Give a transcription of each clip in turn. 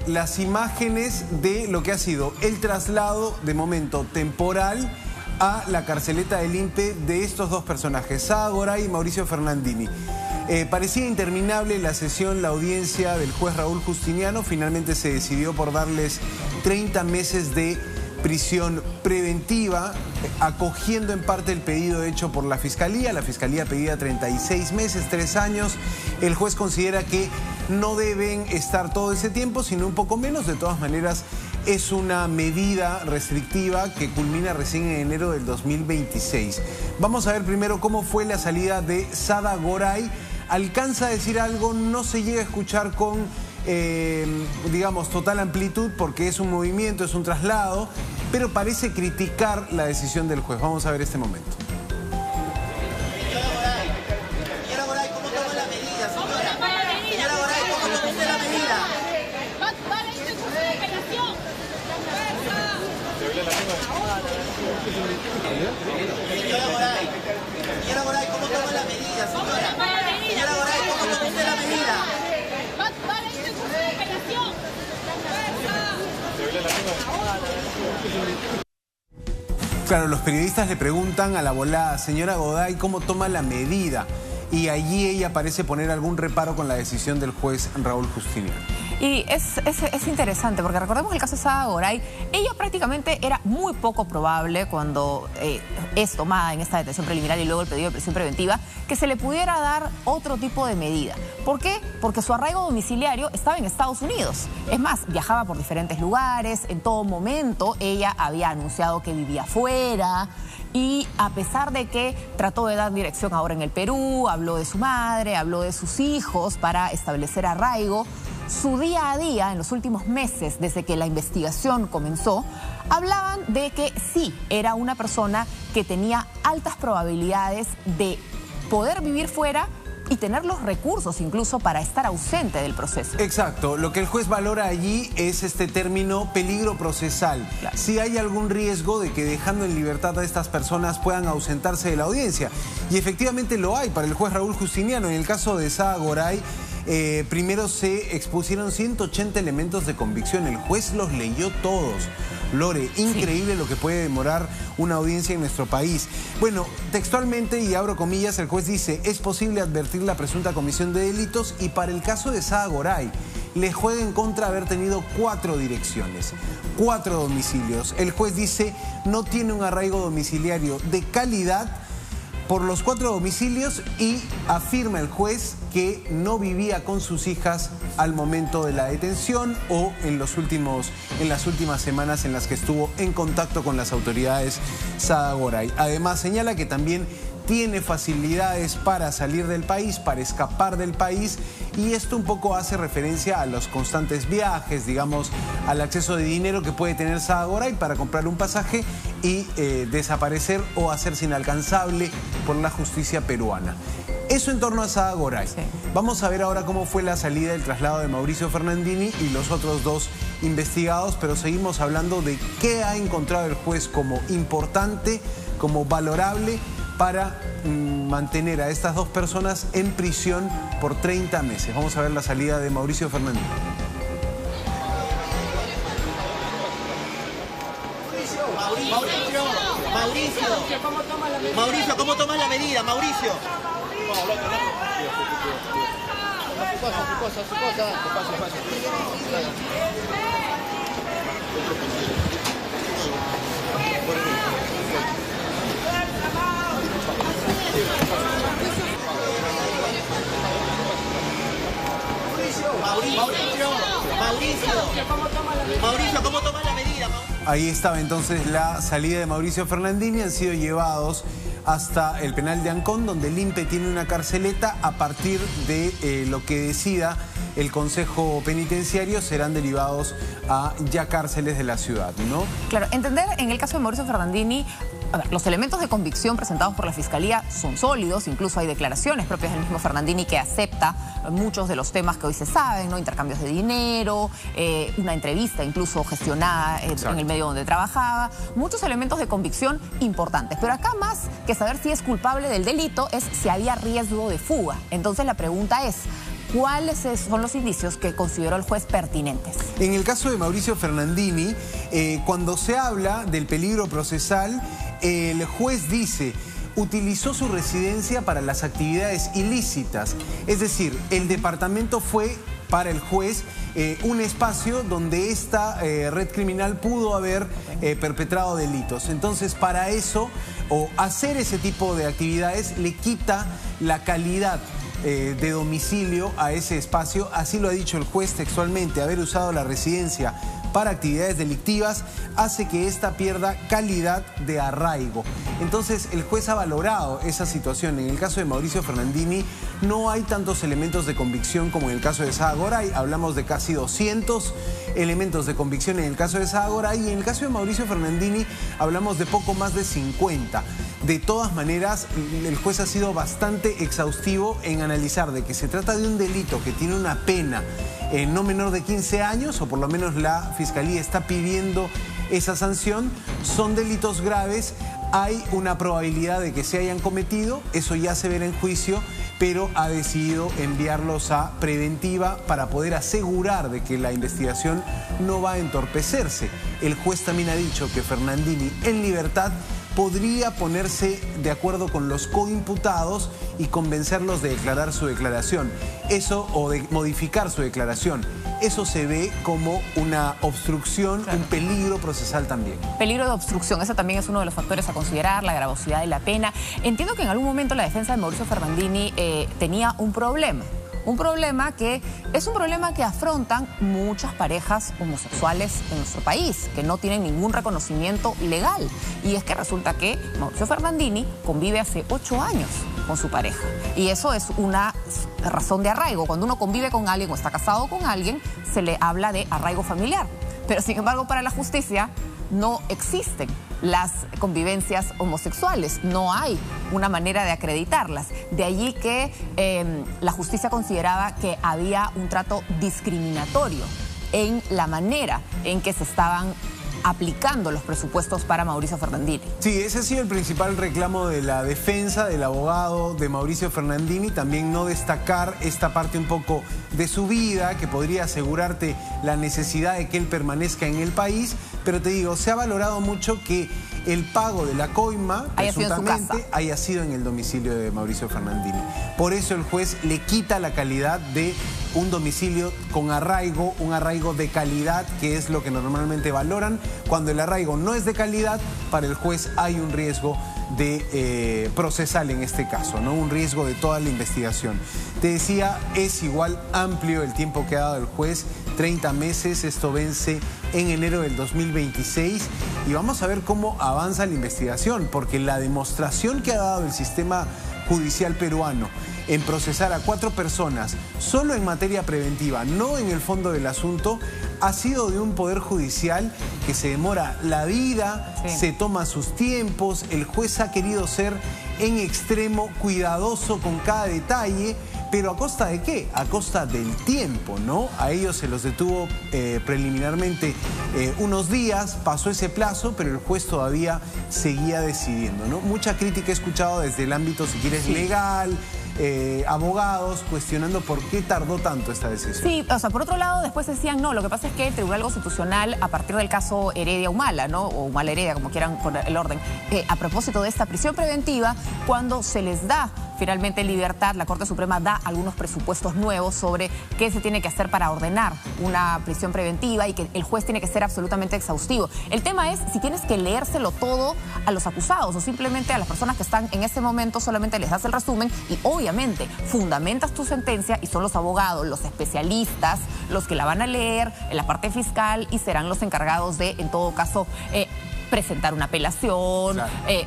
las imágenes de lo que ha sido el traslado de momento temporal a la carceleta del INPE de estos dos personajes, Sada Goray y Mauricio Fernandini. Parecía interminable la sesión, la audiencia del juez Raúl Justiniano. Finalmente se decidió por darles 30 meses de prisión preventiva, acogiendo en parte el pedido hecho por la Fiscalía. La Fiscalía pedía 36 meses, 3 años. El juez considera que no deben estar todo ese tiempo, sino un poco menos. De todas maneras, es una medida restrictiva que culmina recién en enero del 2026. Vamos a ver primero cómo fue la salida de Sada Goray. Alcanza a decir algo, no se llega a escuchar con, digamos, total amplitud porque es un movimiento, es un traslado, pero parece criticar la decisión del juez. Vamos a ver este momento. Señora Goray, ¿cómo toma la medida, señora? Señora Goray, ¿cómo toma usted la medida? Señora Goray, ¿cómo toma la medida, señora? Señora Goray, ¿cómo toma usted la medida? Claro, los periodistas le preguntan a la volada, señora Goray, ¿cómo toma la medida? Y allí ella parece poner algún reparo con la decisión del juez Raúl Justiniano. Y es interesante porque recordemos el caso de Sada Goray. Ella prácticamente era muy poco probable cuando es tomada en esta detención preliminar y luego el pedido de prisión preventiva que se le pudiera dar otro tipo de medida. ¿Por qué? Porque su arraigo domiciliario estaba en Estados Unidos. Es más, viajaba por diferentes lugares, en todo momento ella había anunciado que vivía fuera. Y a pesar de que trató de dar dirección ahora en el Perú, habló de su madre, habló de sus hijos para establecer arraigo, su día a día en los últimos meses, desde que la investigación comenzó, hablaban de que sí, era una persona que tenía altas probabilidades de poder vivir fuera y tener los recursos incluso para estar ausente del proceso. Exacto, lo que el juez valora allí es este término peligro procesal. Claro. Si hay algún riesgo de que dejando en libertad a estas personas puedan ausentarse de la audiencia. Y efectivamente lo hay para el juez Raúl Justiniano. En el caso de Sada Goray, primero se expusieron 180 elementos de convicción. El juez los leyó todos. Lore, increíble sí. Lo que puede demorar una audiencia en nuestro país. Bueno, textualmente, y abro comillas, el juez dice: es posible advertir la presunta comisión de delitos, y para el caso de Sada Goray le juega en contra haber tenido 4 direcciones, 4 domicilios. El juez dice no tiene un arraigo domiciliario de calidad por los 4 domicilios y afirma el juez que no vivía con sus hijas al momento de la detención o en las últimas semanas en las que estuvo en contacto con las autoridades Sada Goray. Además señala que también tiene facilidades para salir del país, para escapar del país, y esto un poco hace referencia a los constantes viajes, digamos, al acceso de dinero que puede tener Sada Goray para comprar un pasaje y desaparecer o hacerse inalcanzable por la justicia peruana. Eso en torno a Sada Goray. Sí. Vamos a ver ahora cómo fue la salida del traslado de Mauricio Fernandini y los otros 2 investigados, pero seguimos hablando de qué ha encontrado el juez como importante, como valorable, para mantener a estas 2 personas en prisión por 30 meses. Vamos a ver la salida de Mauricio Fernandini. Mauricio, ¿cómo tomas la medida, Mauricio? Mauricio, ¿cómo tomas la medida? Ahí estaba entonces la salida de Mauricio Fernandini. Han sido llevados hasta el penal de Ancón, donde el INPE tiene una carceleta. A partir de lo que decida el Consejo Penitenciario, serán derivados a ya cárceles de la ciudad, ¿no? Claro, entender en el caso de Mauricio Fernandini, a ver, los elementos de convicción presentados por la Fiscalía son sólidos, incluso hay declaraciones propias del mismo Fernandini que acepta muchos de los temas que hoy se saben, ¿no? Intercambios de dinero, una entrevista incluso gestionada en el medio donde trabajaba, muchos elementos de convicción importantes. Pero acá más que saber si es culpable del delito es si había riesgo de fuga. Entonces la pregunta es, ¿Cuáles son los indicios que consideró el juez pertinentes? En el caso de Mauricio Fernandini, cuando se habla del peligro procesal, el juez dice: utilizó su residencia para las actividades ilícitas. Es decir, el departamento fue para el juez un espacio donde esta red criminal pudo haber perpetrado delitos. Entonces, para eso, o hacer ese tipo de actividades, le quita la calidad de domicilio a ese espacio. Así lo ha dicho el juez textualmente: haber usado la residencia para actividades delictivas hace que ésta pierda calidad de arraigo. Entonces el juez ha valorado esa situación. En el caso de Mauricio Fernandini no hay tantos elementos de convicción como en el caso de Sada Goray. Hablamos de casi 200 elementos de convicción en el caso de Sada Goray, y en el caso de Mauricio Fernandini hablamos de poco más de 50. De todas maneras, el juez ha sido bastante exhaustivo en analizar de que se trata de un delito que tiene una pena no menor de 15 años, o por lo menos la Fiscalía está pidiendo esa sanción. Son delitos graves, hay una probabilidad de que se hayan cometido, eso ya se verá en juicio, pero ha decidido enviarlos a preventiva para poder asegurar de que la investigación no va a entorpecerse. El juez también ha dicho que Fernandini, en libertad, podría ponerse de acuerdo con los coimputados y convencerlos de declarar su declaración. Eso, o de modificar su declaración. Eso se ve como una obstrucción, claro, un peligro procesal también. Peligro de obstrucción, eso también es uno de los factores a considerar, la gravosidad de la pena. Entiendo que en algún momento la defensa de Mauricio Fernandini tenía un problema. Un problema que es un problema que afrontan muchas parejas homosexuales en nuestro país, que no tienen ningún reconocimiento legal. Y es que resulta que Mauricio Fernandini convive hace 8 años con su pareja. Y eso es una razón de arraigo. Cuando uno convive con alguien o está casado con alguien, se le habla de arraigo familiar. Pero sin embargo, para la justicia no existen las convivencias homosexuales, no hay una manera de acreditarlas. De allí que la justicia consideraba que había un trato discriminatorio en la manera en que se estaban aplicando los presupuestos para Mauricio Fernandini. Sí, ese ha sido el principal reclamo de la defensa del abogado de Mauricio Fernandini, también no destacar esta parte un poco de su vida que podría asegurarte la necesidad de que él permanezca en el país, pero te digo, se ha valorado mucho que el pago de la coima presuntamente haya sido en el domicilio de Mauricio Fernandini. Por eso el juez le quita la calidad de un domicilio con arraigo, un arraigo de calidad, que es lo que normalmente valoran. Cuando el arraigo no es de calidad, para el juez hay un riesgo de procesal en este caso, ¿no? Un riesgo de toda la investigación. Te decía, es igual amplio el tiempo que ha dado el juez, 30 meses, esto vence en enero del 2026 y vamos a ver cómo avanza la investigación, porque la demostración que ha dado el sistema judicial peruano en procesar a 4 personas solo en materia preventiva, no en el fondo del asunto, ha sido de un poder judicial que se demora la vida, se toma sus tiempos. El juez ha querido ser en extremo cuidadoso con cada detalle, pero ¿a costa de qué? A costa del tiempo, ¿no? A ellos se los detuvo preliminarmente unos días, pasó ese plazo, pero el juez todavía seguía decidiendo, ¿no? Mucha crítica he escuchado desde el ámbito, si quieres, legal, abogados cuestionando por qué tardó tanto esta decisión. Sí, o sea, por otro lado, después decían, no, lo que pasa es que el Tribunal Constitucional, a partir del caso Heredia-Humala, ¿no? O Humala-Heredia, como quieran poner el orden, a propósito de esta prisión preventiva, cuando se les da finalmente libertad, la Corte Suprema da algunos presupuestos nuevos sobre qué se tiene que hacer para ordenar una prisión preventiva y que el juez tiene que ser absolutamente exhaustivo. El tema es si tienes que leérselo todo a los acusados o simplemente a las personas que están en ese momento solamente les das el resumen y obviamente fundamentas tu sentencia y son los abogados, los especialistas, los que la van a leer en la parte fiscal y serán los encargados de, en todo caso, presentar una apelación,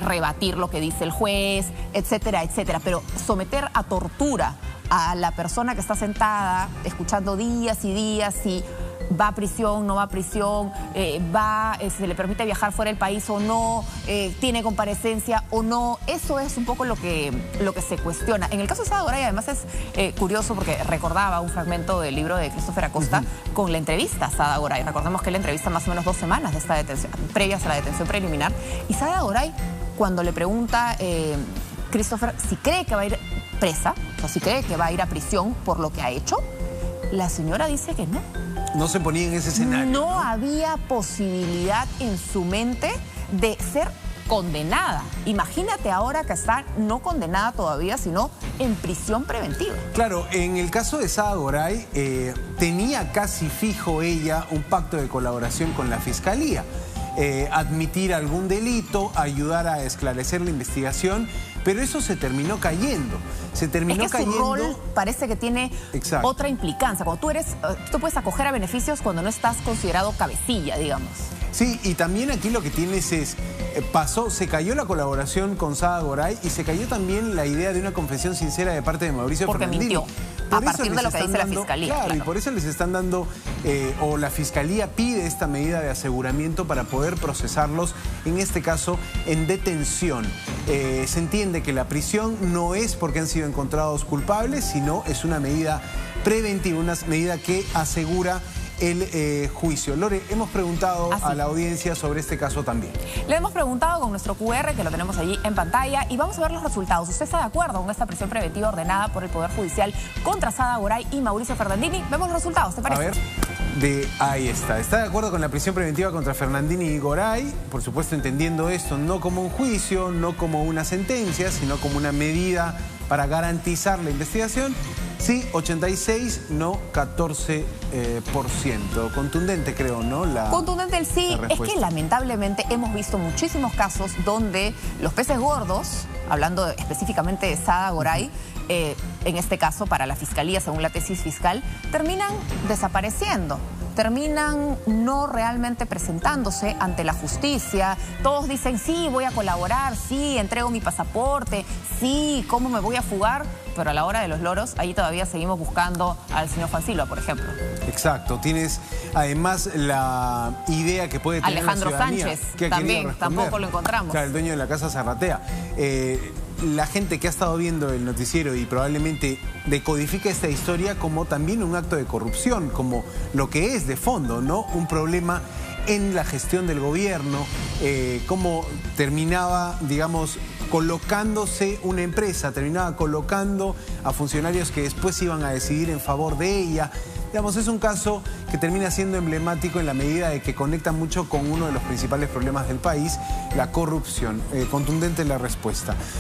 rebatir lo que dice el juez, etcétera, etcétera. Pero someter a tortura a la persona que está sentada, escuchando días y días si va a prisión, no va a prisión, se le permite viajar fuera del país o no, tiene comparecencia o no, eso es un poco lo que se cuestiona. En el caso de Sada Goray, además es curioso porque recordaba un fragmento del libro de Christopher Acosta con la entrevista a Sada Goray. Recordemos que la entrevista más o menos 2 semanas de esta detención, previas a la detención preliminar, y Sada Goray, cuando le pregunta Christopher si cree que va a ir presa, así que va a ir a prisión por lo que ha hecho. La señora dice que no. No se ponía en ese escenario. No había posibilidad en su mente de ser condenada. Imagínate ahora que está no condenada todavía, sino en prisión preventiva. Claro, en el caso de Sada Goray, tenía casi fijo ella un pacto de colaboración con la Fiscalía. Admitir algún delito, ayudar a esclarecer la investigación, pero eso se terminó cayendo. Se terminó cayendo. Su rol parece que tiene otra implicancia. Cuando tú puedes acoger a beneficios cuando no estás considerado cabecilla, digamos. Sí, y también aquí lo que tienes es, se cayó la colaboración con Sada Goray y se cayó también la idea de una confesión sincera de parte de Mauricio Fernandini. Porque mintió, a partir de lo que dice la Fiscalía. Claro, y por eso les están dando, o la Fiscalía pide esta medida de aseguramiento para poder procesarlos, en este caso, en detención. Se entiende que la prisión no es porque han sido encontrados culpables, sino es una medida preventiva, una medida que asegura el juicio. Lore, hemos preguntado a la audiencia sobre este caso también. Le hemos preguntado con nuestro QR, que lo tenemos allí en pantalla, y vamos a ver los resultados. ¿Usted está de acuerdo con esta prisión preventiva ordenada por el Poder Judicial contra Sada Goray y Mauricio Fernandini? Vemos los resultados, ¿te parece? A ver, ahí está. ¿Está de acuerdo con la prisión preventiva contra Fernandini y Goray? Por supuesto, entendiendo esto no como un juicio, no como una sentencia, sino como una medida para garantizar la investigación. Sí, 86, no 14%. Contundente, creo, ¿no? Contundente el sí. Es que lamentablemente hemos visto muchísimos casos donde los peces gordos, hablando específicamente de Sada Goray, en este caso para la Fiscalía, según la tesis fiscal, terminan desapareciendo. Terminan no realmente presentándose ante la justicia. Todos dicen, sí, voy a colaborar, sí, entrego mi pasaporte, sí, ¿cómo me voy a fugar? Pero a la hora de los loros, ahí todavía seguimos buscando al señor Juan Silva, por ejemplo. Exacto. Tienes además la idea que puede tener Alejandro la ciudadanía, Sánchez, que también, tampoco lo encontramos. Claro, el dueño de la Casa Zarratea. La gente que ha estado viendo el noticiero y probablemente decodifica esta historia como también un acto de corrupción, como lo que es de fondo, ¿no? Un problema en la gestión del gobierno, cómo terminaba, digamos, colocándose una empresa, terminaba colocando a funcionarios que después iban a decidir en favor de ella. Digamos, es un caso que termina siendo emblemático en la medida de que conecta mucho con uno de los principales problemas del país, la corrupción. Contundente la respuesta.